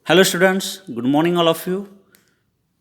Hello students, good morning all of you.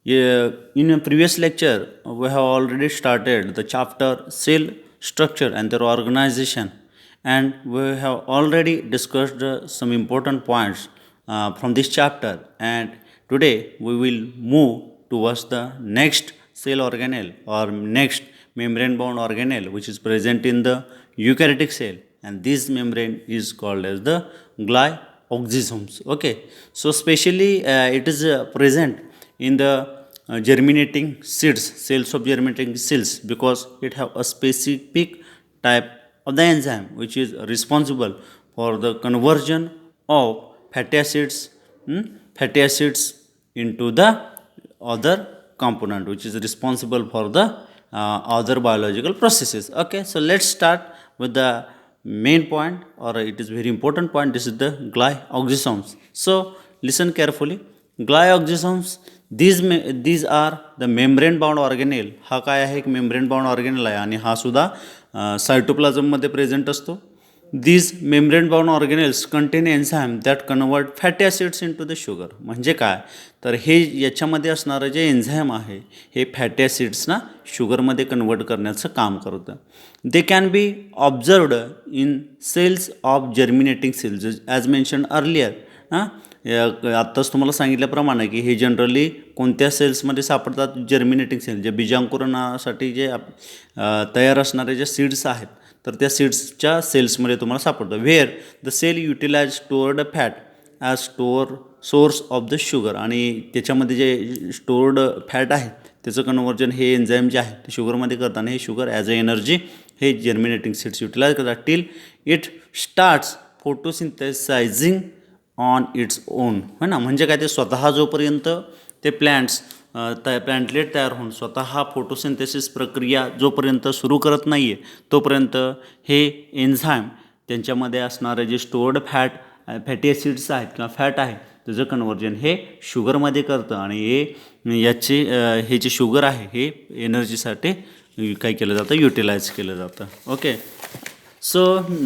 In a previous lecture, we have already started the chapter cell structure and their organization, and we have already discussed some important points from this chapter. And today we will move towards the next cell organelle or next membrane bound organelle which is present in the eukaryotic cell, and this membrane is called as the glyoxysomes. Okay, so specially it is present in the germinating seeds, cells of germinating cells, because it have a specific type of the enzyme which is responsible for the conversion of fatty acids, fatty acids into the other component which is responsible for the other biological processes. Okay, so let's start with the main point, or it is very important point. This is the glyoxysomes. So listen carefully. Glyoxysomes, these are the membrane bound organelle. हा काय आहे, एक membrane bound organelle आहे आणि हा सुद्धा cytoplasm मध्ये present असतो. These membrane bound organelles contain enzyme that convert fatty acids into the sugar. म्हणजे काय, तर हे याच्यामध्ये असणारं जे एन्झाईम आहे हे फॅटी ॲसिड्सना शुगरमध्ये कन्वर्ट करण्याचं काम करतं. They can be observed in cells of germinating cells as mentioned earlier. आत्ताच तुम्हाला सांगितल्याप्रमाणे की हे जनरली कोणत्या सेल्समध्ये सापडतात, जर्मिनेटिंग सेल, जे बीजांकुरणासाठी जे तयार असणारे जे सीड्स आहेत तर त्या सीड्सच्या सेल्समध्ये तुम्हाला सापडतं. Where the cell utilise stored fat as source of the sugar. आणि त्याच्यामध्ये जे स्टोअर्ड फॅट आहे त्याचं कन्वर्जन हे एन्झाईम जे आहे ते शुगरमध्ये करताना हे शुगर ॲज अ एनर्जी हे जर्मिनेटिंग सीड्स युटिलाइज करतात till it starts photosynthesizing on its own. है ना, म्हणजे काय, ते स्वतः जोपर्यंत ते प्लॅन्टलेट तयार होऊन स्वतः फोटोसिंथेसिस प्रक्रिया जोपर्यंत सुरू करत नाही आहे तोपर्यंत हे एन्झाईम त्यांच्यामध्ये असणारे जे स्टोअर्ड फॅटी ॲसिड्स आहेत किंवा फॅट आहे त्याचं कन्वर्जन हे शुगरमध्ये करतं. आणि हे जे शुगर आहे हे एनर्जीसाठी काय केलं जातं, युटिलाइज केलं जातं. Okay, so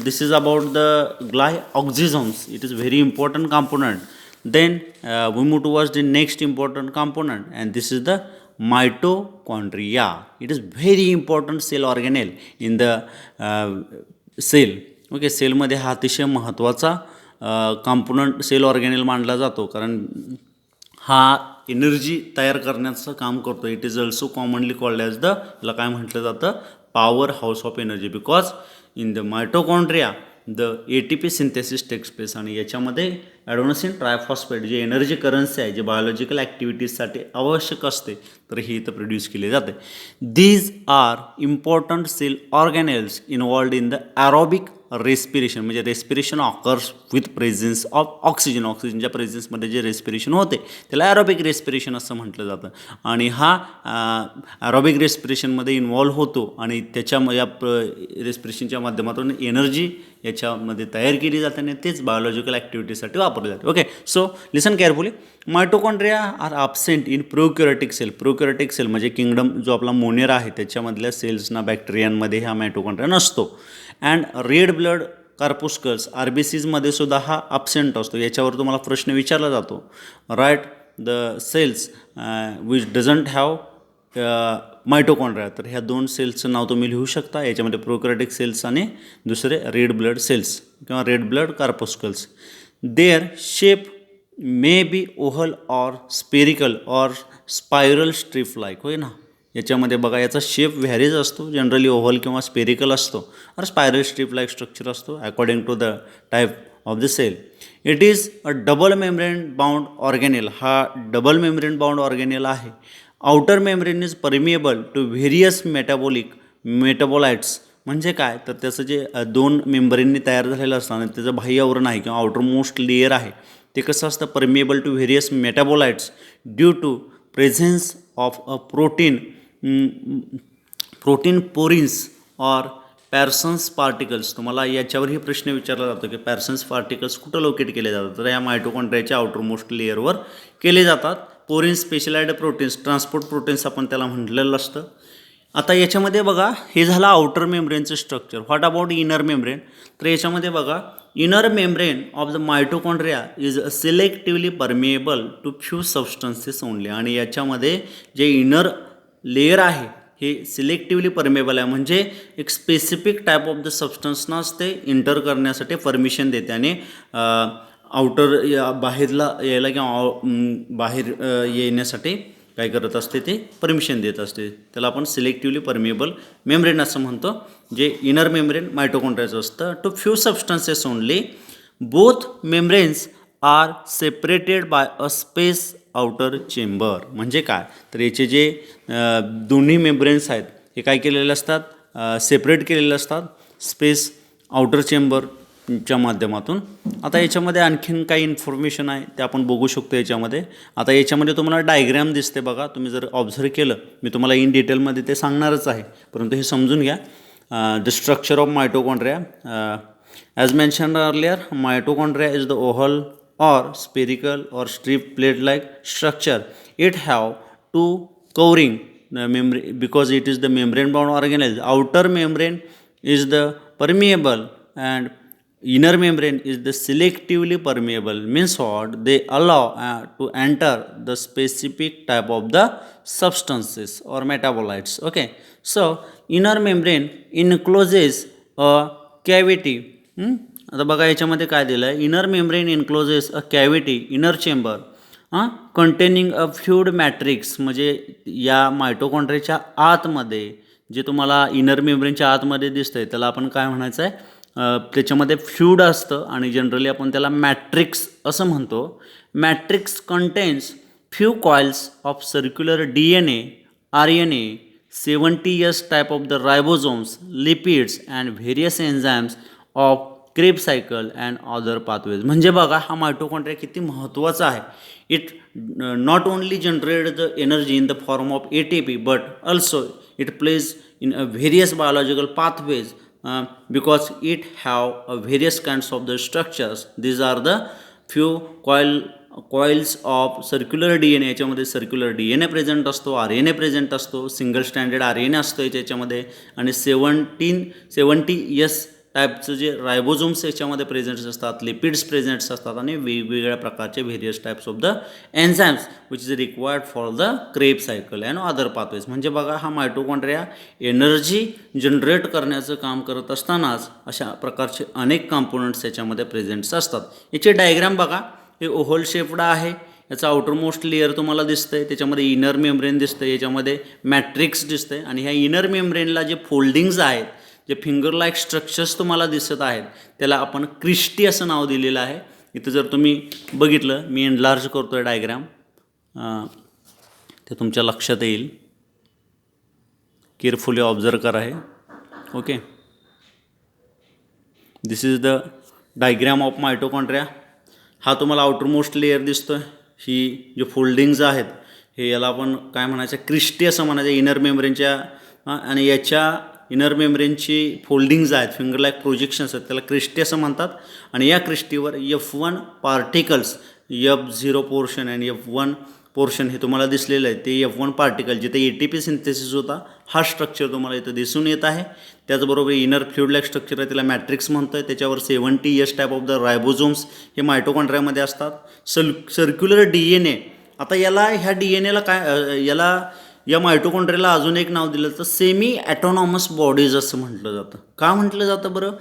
this is about the glyoxysomes. It is very important component. Then we move towards the next important component, and this is the mitochondria. It is very important cell organelle in the cell. Okay, cell मध्ये हा अतिशय महत्त्वाचा component sale ऑर्गॅनेल मानला जातो, कारण हा energy तयार करण्याचं काम करतो. It is also commonly called as the, याला काय म्हटलं जातं, power house of energy, because in the mitochondria the ATP synthesis takes place. आणि याच्यामध्ये ॲडोनसिन ट्रायफॉस्फेट जे एनर्जी करन्सी आहे, जे बायोलॉजिकल ॲक्टिव्हिटीजसाठी आवश्यक असते, तर ही इथं प्रोड्यूस केली जाते. These are important cell organelles involved in the aerobic respiration. म्हणजे respiration occurs with presence of oxygen. ऑक्सिजनच्या प्रेझेन्समध्ये जे रेस्पिरेशन होते त्याला ॲरोबिक रेस्पिरेशन असं म्हटलं जातं. आणि हा ॲरोबिक रेस्पिरेशनमध्ये इन्वॉल्व्ह होतो आणि या रेस्पिरेशनच्या माध्यमातून एनर्जी याच्यामध्ये तयार केली जाते आणि तेच बायोलॉजिकल ॲक्टिव्हिटीसाठी वापरले जाते. Okay, so listen carefully. Mitochondria are absent in prokaryotic cell. Prokaryotic cell म्हणजे किंगडम जो आपला मोनेरा आहे त्याच्यामधल्या सेल्सना, बॅक्टेरियांमध्ये हा मायटोकॉन्ड्रिया नसतो. अँड रेड ब्लड कार्पोस्कल्स RBCमध्ये सुद्धा हा ॲब्सेंट असतो. याच्यावर तुम्हाला प्रश्न विचारला जातो, write the cells which doesn't have mitochondria. तर ह्या दोन सेल्सचं नाव तुम्ही लिहू शकता. याच्यामध्ये प्रोकॅरियोटिक सेल्स आणि दुसरे रेड ब्लड सेल्स किंवा red blood corpuscles. Their shape may be oval or spherical or spiral strip like. होय ना, याच्यामध्ये बघा याचा शेप व्हॅरीज असतो, जनरली ओव्हल किंवा स्पेरिकल असतो, और स्पायरल स्ट्रिप लाईक स्ट्रक्चर असतो according to the type of the cell. It is a double membrane bound organelle. हा डबल मेम्ब्रेन बाउंड ऑर्गॅनेल आहे. Outer membrane is permeable to various metabolites. म्हणजे काय, तर त्याचं जे दोन मेम्ब्रेननी तयार झालेलं असतं आणि त्याचं बाह्य आवरण आहे किंवा आउटर मोस्ट लेयर आहे ते कसं असतं, permeable to various metabolites due to presence of a protein porins और पॅर्सन्स पार्टिकल्स. तुम्हाला याच्यावरही प्रश्न विचारला जातो की पॅर्सन्स पार्टिकल्स कुठं लोकेट केले जातात, तर या मायटोकॉन्ड्रियाच्या आउटर मोस्ट लेअरवर केले जातात. Porins specialized proteins, transport proteins आपण त्याला म्हटलेलं असतं. आता याच्यामध्ये बघा हे झालं आउटर मेम्ब्रेनचं structure. What about inner membrane. तर याच्यामध्ये बघा inner membrane of the mitochondria is selectively permeable to few substances only. आणि याच्यामध्ये जे इनर लेयर आहे हे सिलेक्टिवली परमेबल आहे, म्हणजे एक स्पेसिफिक टाईप ऑफ द सबस्टन्सनाच ते इंटर करण्यासाठी परमिशन देते आणि आउटर बाहेरला यायला किंवा बाहेर येण्यासाठी काय करत असते ते परमिशन देत असते. त्याला आपण सिलेक्टिवली परमिएबल मेम्ब्रेन असं म्हणतो, जे इनर मेम्ब्रेन मायटोकॉन्ड्रियाचं असतं. To few substances only both membranes are separated by a space outer chamber. म्हणजे काय तर याचे जे दोन्ही मेम्ब्रेन्स आहेत हे काय केलेले असतात, सेपरेट केलेले असतात स्पेस आउटर चेंबरच्या माध्यमातून. आता याच्यामध्ये आणखीन काही इन्फॉर्मेशन आहे ते आपण बघू शकतो याच्यामध्ये. आता याच्यामध्ये तुम्हाला डायग्रॅम दिसते बघा, तुम्ही जर ऑब्झर्व केलं, मी तुम्हाला इन डिटेलमध्ये ते सांगणारच आहे, परंतु हे समजून घ्या. The structure of mitochondria as mentioned earlier, mitochondria is the oval or spherical or strip plate like structure. It have two covering membrane because it is the membrane bound organelle. Outer membrane is the permeable and inner membrane is the selectively permeable. Means what? They allow to enter the specific type of the substances or metabolites. Okay, so inner membrane encloses a cavity. आता बघा याच्यामध्ये काय दिलं आहे, inner membrane encloses a cavity inner chamber containing a fluid matrix. म्हणजे या मायटोकॉन्ड्रियाच्या आतमध्ये जे तुम्हाला इनर मेम्ब्रेनच्या आतमध्ये दिसतंय त्याला आपण काय म्हणायचं आहे, त्याच्यामध्ये फ्लूइड असतं आणि जनरली आपण त्याला मॅट्रिक्स असं म्हणतो. Matrix contains few coils of circular DNA, RNA, 70S type of the ribosomes, lipids and various enzymes of Krebs cycle and other pathways. म्हणजे बघा हा मायटोकॉन्ड्रिया किती महत्त्वाचा आहे. It not only generate the energy in the form of ATP but also it plays in a various biological pathways because it have a various kinds of the structures. These are the few coils of circular DNA. याच्यामध्ये circular DNA present असतो, RNA present असतो, single standard RNA असतो याच्यामध्ये, आणि 70S टाईपचं जे ribosomes याच्यामध्ये presents असतात, लिपिड्स प्रेझेंट्स असतात आणि वेगवेगळ्या प्रकारचे various types of the enzymes which is required for the Krebs cycle and other pathways. म्हणजे बघा हा मायटोकॉन्ड्रिया एनर्जी जनरेट करण्याचं काम करत असतानाच अशा प्रकारचे अनेक कंपोनंट्स याच्यामध्ये प्रेझेंट्स असतात. याचे डायग्राम बघा, हे ओव्हल शेप्ड आहे. याचा आउटरमोस्ट लेअर तुम्हाला दिसतंय, त्याच्यामध्ये इनर मेम्ब्रेन दिसतंय, याच्यामध्ये मॅट्रिक्स दिसतंय आणि ह्या इनर मेम्ब्रेनला जे फोल्डिंग्ज आहेत, जे फिंगर लाईक स्ट्रक्चर्स तुम्हाला दिसत आहेत, त्याला आपण क्रिस्टी असं नाव दिलेलं आहे. इथं जर तुम्ही बघितलं, मी एनलार्ज करतो आहे डायग्राम, ते तुमच्या लक्षात येईल. केअरफुली ऑब्झर्व करा हे. Okay, this is the diagram of mitochondria. हा तुम्हाला आउटरमोस्ट लेअर दिसतो आहे. ही जे फोल्डिंग्ज आहेत हे याला आपण काय म्हणायचं, क्रिस्टी असं म्हणायचं इनर मेम्ब्रेनच्या. आणि याच्या इनर मेम्ब्रेनची फोल्डिंग्ज आहेत, फिंगर लाईक प्रोजेक्शन्स आहेत, त्याला क्रिस्टी असं म्हणतात. आणि या क्रिस्टीवर F1 पार्टिकल्स, F0 पोर्शन आणि F1 पोर्शन हे तुम्हाला दिसलेलं आहे. ते F1 पार्टिकल जिथे ATP सिंथेसिस होता हा स्ट्रक्चर तुम्हाला इथं दिसून येत आहे. त्याचबरोबर इनर फ्लूइड लाईक स्ट्रक्चर आहे, त्याला मॅट्रिक्स म्हणतो आहे. त्याच्यावर 70S type of the ribosomes हे मायटोकॉन्ड्रियामध्ये असतात. Circular DNA. आता याला ह्या DNAला काय, या मायटोकॉन्ड्रियाला अजून एक नाव दिलं तर सेमी ॲटोनॉमस बॉडीज असं म्हटलं जातं. का म्हटलं जातं बरं?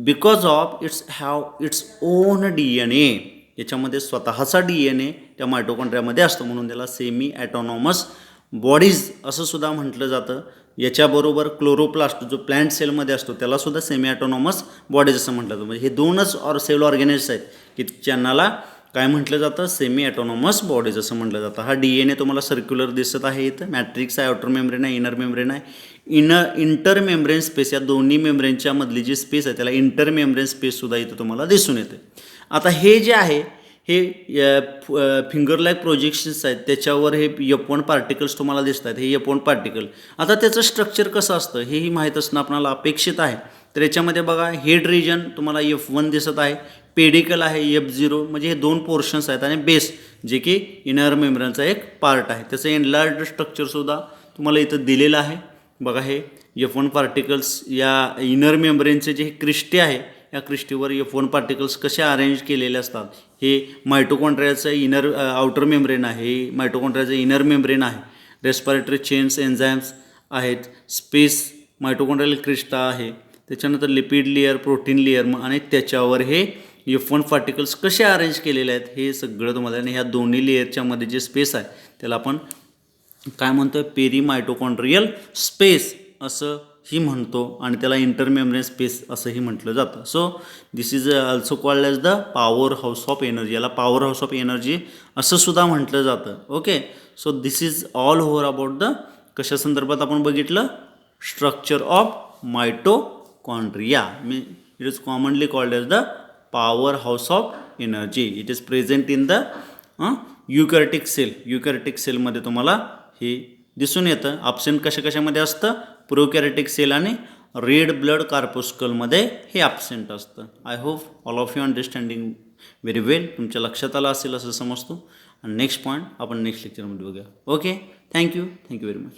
Because of its have its own DNA. याच्यामध्ये स्वतःचा DNA त्या मायटोकॉन्ड्रियामध्ये असतो, म्हणून त्याला सेमी ॲटोनॉमस बॉडीज असं सुद्धा म्हटलं जातं. याच्याबरोबर क्लोरोप्लास्ट जो प्लांट सेलमध्ये असतो त्यालासुद्धा सेमी ॲटोनॉमस बॉडीज असं म्हटलं जातं. म्हणजे हे दोनच सेल ऑर्गॅनिल्स आहेत की ज्यांना काय म्हटलं जातं, सेमी ॲटोनॉमस बॉडीज असं म्हटलं जातं. हा DNA तुम्हाला सर्क्युलर दिसत आहे. इथं मॅट्रिक्स आहे, आउटर मेम्ब्रेन आहे, इनर मेम्ब्रेन आहे. इंटर मेम्ब्रेन स्पेस, या दोन्ही मेम्ब्रेनच्या मधली जी स्पेस आहे त्याला इंटर मेम्ब्रेन स्पेससुद्धा इथं तुम्हाला दिसून येते. आता हे जे आहे हे फिंगर लाईक प्रोजेक्शन्स आहेत, त्याच्यावर हे F1 पार्टिकल्स तुम्हाला दिसत आहेत, हे F1 पार्टिकल. आता त्याचं स्ट्रक्चर कसं असतं हेही माहीत असणं आपल्याला अपेक्षित आहे. तर याच्यामध्ये बघा हेड रिजन तुम्हाला F1 दिसत आहे, पेडिकल आहे F0, म्हणजे हे दोन पोर्शन्स आहेत, आणि बेस जे की इनर मेम्ब्रेनचा एक पार्ट आहे. त्याचं एनलार्ज स्ट्रक्चरसुद्धा तुम्हाला इथं दिलेलं आहे. बघा हे F1 पार्टिकल्स या इनर मेम्ब्रेनचे जे क्रिस्टी आहे या क्रिस्टीवर F1 पार्टिकल्स कसे अरेंज केलेले असतात. हे मायटोकॉन्ड्रियाचं इनर आउटर मेम्ब्रेन आहे, हे मायटोकॉन्ड्रियाचं इनर मेम्ब्रेन आहे. रेस्पिरेटरी चेन्स एन्झाईम्स आहेत, स्पेस मायटोकॉन्ड्रियल क्रिस्टा आहे, त्याच्यानंतर लिपिड लेअर, प्रोटीन लेअर आणि त्याच्यावर हे F1 पार्टिकल्स कसे अरेंज केलेले आहेत हे सगळं तुम्हाला. आणि ह्या दोन्ही लेअरच्या मध्ये जे स्पेस आहे त्याला आपण काय म्हणतो, पेरी मायटोकॉन्ड्रियल स्पेस असं ही म्हणतो आणि त्याला इंटरमेम्ब्रेन स्पेस असंही म्हटलं जातं. So this is also called as the power house of energy. याला पॉवर हाऊस ऑफ एनर्जी असं सुद्धा म्हटलं जातं. Okay, so this is all over about the कशा संदर्भात आपण बघितलं, structure of mitochondria. It is commonly called as the power house of energy. It is present in the eukaryotic cell. Eukaryotic सेलमध्ये तुम्हाला हे दिसून येतं. ॲब्सेंट कशामध्ये असतं, प्रोकॅरियोटिक सेल आणि रेड ब्लड कार्पोस्कलमध्ये हे ॲब्सेंट असतं. I hope all of you understanding very well. तुमच्या लक्षात आलं असेल असं समजतो. आणि नेक्स्ट पॉईंट आपण नेक्स्ट लेक्चरमध्ये बघूया. Okay, thank you very much.